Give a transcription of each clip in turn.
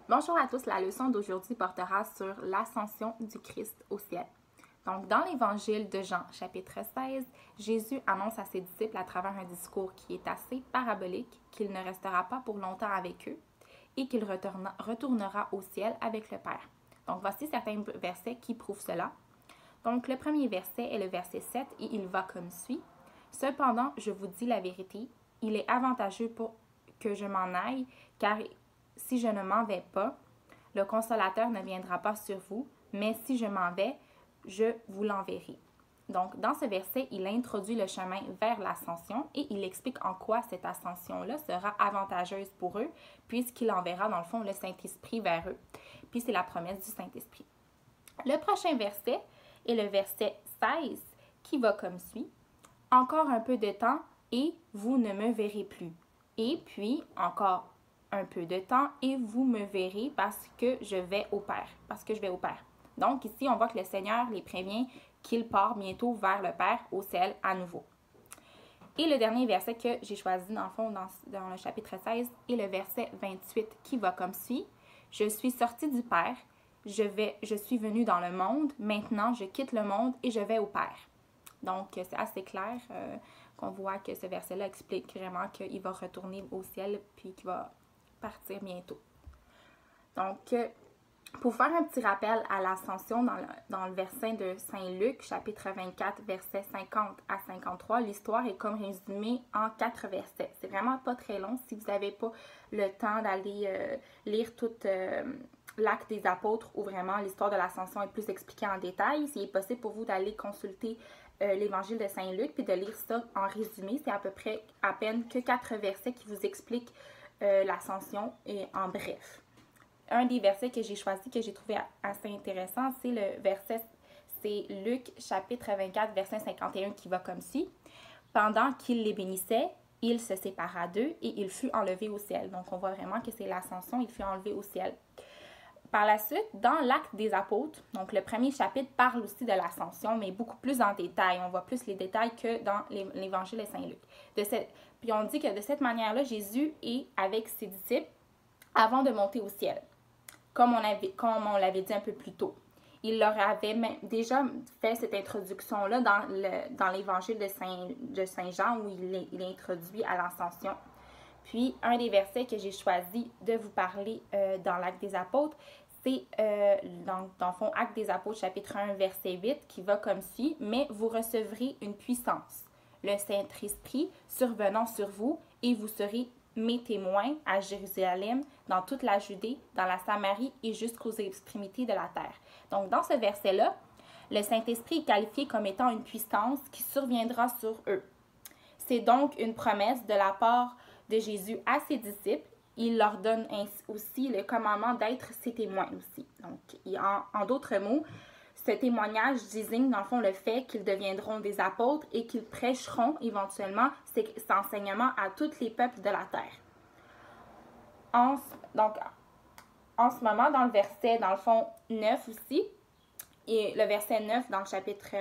Bonjour à tous, la leçon d'aujourd'hui portera sur l'ascension du Christ au ciel. Donc, dans l'évangile de Jean, chapitre 16, Jésus annonce à ses disciples à travers un discours qui est assez parabolique qu'il ne restera pas pour longtemps avec eux et qu'il retournera au ciel avec le Père. Donc, voici certains versets qui prouvent cela. Donc, le premier verset est le verset 7 et il va comme suit. Cependant, je vous dis la vérité, il est avantageux pour que je m'en aille, car si je ne m'en vais pas, le consolateur ne viendra pas sur vous, mais si je m'en vais, je vous l'enverrai. Donc, dans ce verset, il introduit le chemin vers l'ascension et il explique en quoi cette ascension-là sera avantageuse pour eux, puisqu'il enverra, dans le fond, le Saint-Esprit vers eux. Puis, c'est la promesse du Saint-Esprit. Le prochain verset est le verset 16, qui va comme suit. « Encore un peu de temps, et vous ne me verrez plus. Et puis, encore un peu de temps et vous me verrez parce que je vais au Père. Donc ici, on voit que le Seigneur les prévient qu'il part bientôt vers le Père au ciel à nouveau. Et le dernier verset que j'ai choisi dans le fond dans le chapitre 16 est le verset 28 qui va comme suit. Je suis sorti du Père, je suis venu dans le monde, maintenant je quitte le monde et je vais au Père. Donc c'est assez clair qu'on voit que ce verset-là explique vraiment qu'il va retourner au ciel puis qu'il va partir bientôt. Donc, pour faire un petit rappel à l'ascension dans le verset de Saint Luc, chapitre 24, versets 50 à 53, l'histoire est comme résumée en 4 versets. C'est vraiment pas très long si vous n'avez pas le temps d'aller lire tout l'acte des apôtres où vraiment l'histoire de l'ascension est plus expliquée en détail. S'il est possible pour vous d'aller consulter l'évangile de Saint Luc puis de lire ça en résumé, c'est à peine que 4 versets qui vous expliquent l'ascension et en bref. Un des versets que j'ai choisi, que j'ai trouvé assez intéressant, c'est le verset, c'est Luc chapitre 24, verset 51 qui va comme suit. Pendant qu'il les bénissait, il se sépara d'eux et il fut enlevé au ciel. Donc on voit vraiment que c'est l'ascension, il fut enlevé au ciel. Par la suite, dans l'acte des apôtres, donc le premier chapitre parle aussi de l'ascension, mais beaucoup plus en détail. On voit plus les détails que dans l'évangile de Saint Luc. Puis on dit que de cette manière-là, Jésus est avec ses disciples avant de monter au ciel, comme on l'avait dit un peu plus tôt. Il leur avait déjà fait cette introduction-là dans l'évangile de Saint Jean où il est introduit à l'ascension. Puis, un des versets que j'ai choisi de vous parler dans l'Acte des Apôtres, c'est dans le fond, Acte des Apôtres, chapitre 1, verset 8, qui va comme suit. « Mais vous recevrez une puissance, le Saint-Esprit survenant sur vous, et vous serez mes témoins à Jérusalem, dans toute la Judée, dans la Samarie et jusqu'aux extrémités de la terre. » Donc, dans ce verset-là, le Saint-Esprit est qualifié comme étant une puissance qui surviendra sur eux. C'est donc une promesse de la part de Jésus à ses disciples. Il leur donne aussi le commandement d'être ses témoins aussi. Donc, en d'autres mots, ce témoignage désigne dans le fond le fait qu'ils deviendront des apôtres et qu'ils prêcheront éventuellement cet enseignement à tous les peuples de la terre. En ce moment, dans le verset, dans le fond, 9 aussi, et le verset 9 dans le chapitre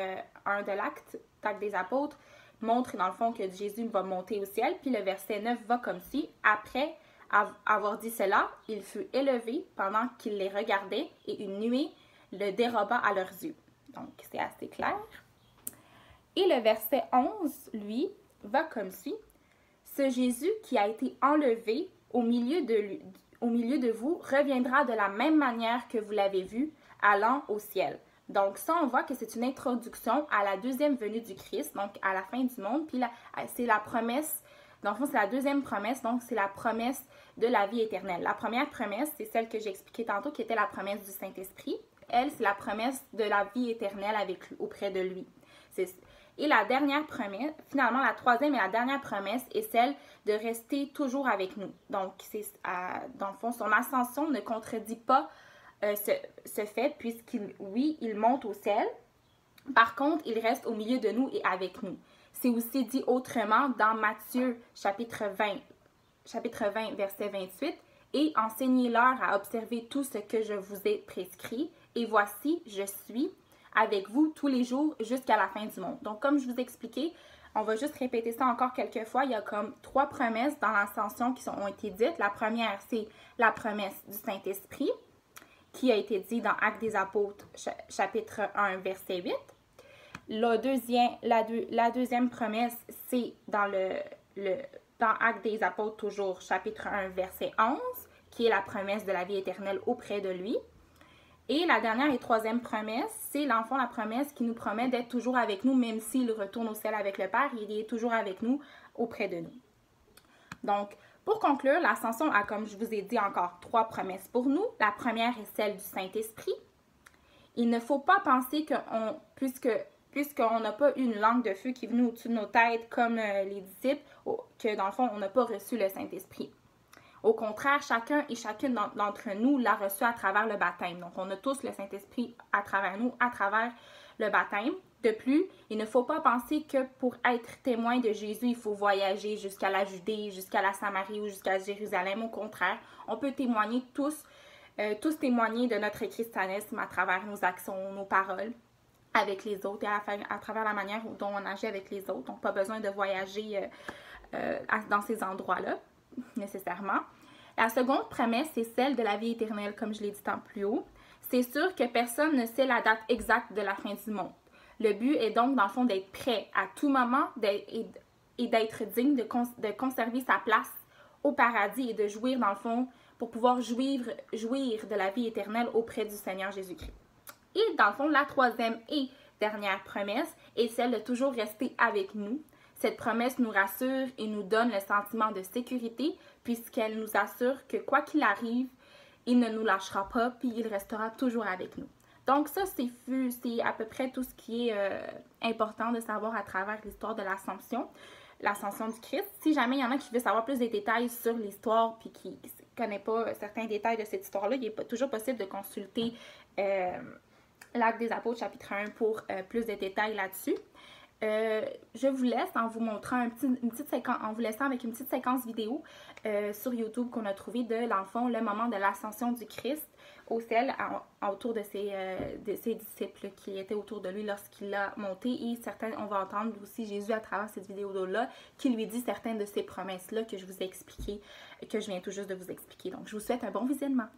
1 de l'acte des apôtres, montre dans le fond que Jésus va monter au ciel, puis le verset 9 va comme ci. Après avoir dit cela, il fut élevé pendant qu'il les regardait et une nuée le déroba à leurs yeux. Donc, c'est assez clair. Et le verset 11, lui, va comme suit. Ce Jésus qui a été enlevé au milieu de vous reviendra de la même manière que vous l'avez vu, allant au ciel. Donc, ça, on voit que c'est une introduction à la deuxième venue du Christ, donc à la fin du monde. Puis, c'est la promesse, dans le fond, c'est la deuxième promesse, donc c'est la promesse de la vie éternelle. La première promesse, c'est celle que j'ai expliquée tantôt, qui était la promesse du Saint-Esprit. Elle, c'est la promesse de la vie éternelle auprès de lui. Et la dernière promesse, finalement, la troisième et la dernière promesse est celle de rester toujours avec nous. Donc, dans le fond, son ascension ne contredit pas ce fait, il monte au ciel. Par contre, il reste au milieu de nous et avec nous. C'est aussi dit autrement dans Matthieu, chapitre 20, verset 28. « Et enseignez-leur à observer tout ce que je vous ai prescrit. Et voici, je suis avec vous tous les jours jusqu'à la fin du monde. » Donc, comme je vous ai expliqué, On va juste répéter ça encore quelques fois. Il y a comme 3 promesses dans l'ascension qui ont été dites. La première, c'est la promesse du Saint-Esprit, qui a été dit dans Actes des Apôtres, chapitre 1, verset 8. La deuxième promesse, c'est dans Actes des Apôtres, toujours, chapitre 1, verset 11, qui est la promesse de la vie éternelle auprès de lui. Et la dernière et troisième promesse, c'est l'enfant, la promesse qui nous promet d'être toujours avec nous, même s'il retourne au ciel avec le Père, il est toujours avec nous, auprès de nous. Donc, pour conclure, l'ascension a, comme je vous ai dit encore, 3 promesses pour nous. La première est celle du Saint-Esprit. Il ne faut pas penser que puisqu'on n'a pas une langue de feu qui est venue au-dessus de nos têtes comme les disciples, que dans le fond, on n'a pas reçu le Saint-Esprit. Au contraire, chacun et chacune d'entre nous l'a reçu à travers le baptême. Donc, on a tous le Saint-Esprit à travers nous, à travers le baptême. De plus, il ne faut pas penser que pour être témoin de Jésus, il faut voyager jusqu'à la Judée, jusqu'à la Samarie ou jusqu'à Jérusalem. Au contraire, on peut témoigner tous témoigner de notre christianisme à travers nos actions, nos paroles avec les autres et à travers la manière dont on agit avec les autres. Donc, pas besoin de voyager dans ces endroits-là, nécessairement. La seconde promesse, c'est celle de la vie éternelle, comme je l'ai dit tant plus haut. C'est sûr que personne ne sait la date exacte de la fin du monde. Le but est donc, dans le fond, d'être prêt à tout moment et d'être digne de conserver sa place au paradis et de jouir, dans le fond, pour pouvoir jouir de la vie éternelle auprès du Seigneur Jésus-Christ. Et, dans le fond, la troisième et dernière promesse est celle de toujours rester avec nous. Cette promesse nous rassure et nous donne le sentiment de sécurité puisqu'elle nous assure que quoi qu'il arrive, il ne nous lâchera pas puis il restera toujours avec nous. Donc ça, c'est à peu près tout ce qui est important de savoir à travers l'histoire de l'ascension du Christ. Si jamais il y en a qui veulent savoir plus de détails sur l'histoire puis qui ne connaît pas certains détails de cette histoire-là, il est toujours possible de consulter l'Acte des Apôtres, chapitre 1, pour plus de détails là-dessus. Je vous laisse en vous montrant en vous laissant avec une petite séquence vidéo sur YouTube qu'on a trouvé de, dans le fond, le moment de l'ascension du Christ au ciel autour de ses disciples qui étaient autour de lui lorsqu'il l'a monté. Et on va entendre aussi Jésus à travers cette vidéo-là qui lui dit certaines de ces promesses-là que je viens tout juste de vous expliquer. Donc, je vous souhaite un bon visionnement.